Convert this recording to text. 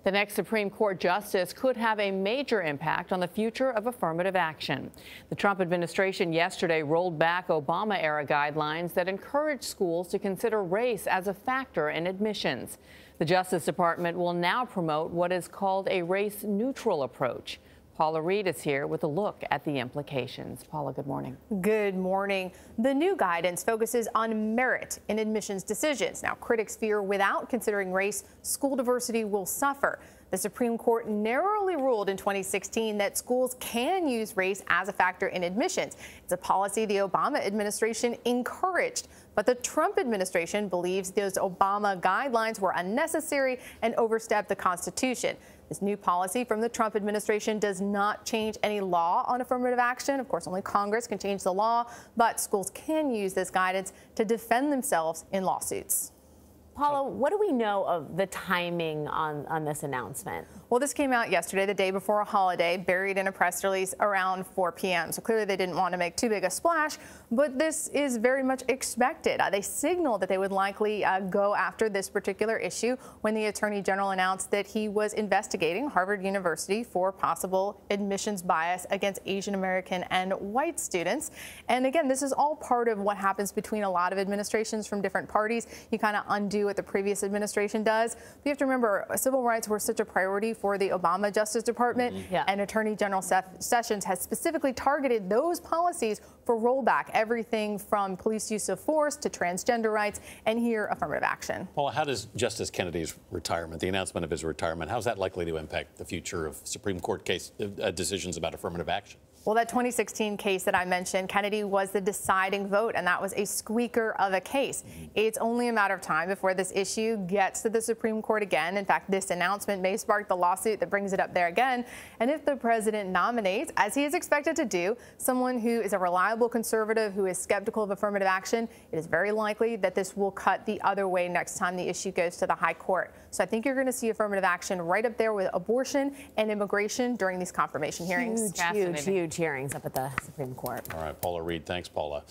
The next Supreme Court justice could have a major impact on the future of affirmative action. The Trump administration yesterday rolled back Obama-era guidelines that encourage schools to consider race as a factor in admissions. The Justice Department will now promote what is called a race-neutral approach. Paula Reid is here with a look at the implications. Paula, good morning. Good morning. The new guidance focuses on merit in admissions decisions. Now, critics fear without considering race, school diversity will suffer. The Supreme Court narrowly ruled in 2016 that schools can use race as a factor in admissions. It's a policy the Obama administration encouraged. But the Trump administration believes those Obama guidelines were unnecessary and overstepped the Constitution. This new policy from the Trump administration does not change any law on affirmative action. Of course, only Congress can change the law, but schools can use this guidance to defend themselves in lawsuits. Paula, what do we know of the timing on this announcement? Well, this came out yesterday, the day before a holiday, buried in a press release around 4 p.m. So clearly they didn't want to make too big a splash, but this is very much expected. They signaled that they would likely go after this particular issue when the Attorney General announced that he was investigating Harvard University for possible admissions bias against Asian American and white students. And again, this is all part of what happens between a lot of administrations from different parties. You kind of undo what the previous administration does. But you have to remember, civil rights were such a priority for the Obama Justice Department, and Attorney General Sessions has specifically targeted those policies for rollback, everything from police use of force to transgender rights, and here affirmative action. Paula, how does Justice Kennedy's retirement, the announcement of his retirement, how is that likely to impact the future of Supreme Court case decisions about affirmative action? Well, that 2016 case that I mentioned, Kennedy was the deciding vote, and that was a squeaker of a case. It's only a matter of time before this issue gets to the Supreme Court again. In fact, this announcement may spark the lawsuit that brings it up there again. And if the president nominates, as he is expected to do, someone who is a reliable conservative who is skeptical of affirmative action, it is very likely that this will cut the other way next time the issue goes to the high court. So I think you're going to see affirmative action right up there with abortion and immigration during these confirmation hearings. Huge hearings up at the Supreme Court. All right, Paula Reid. Thanks, Paula.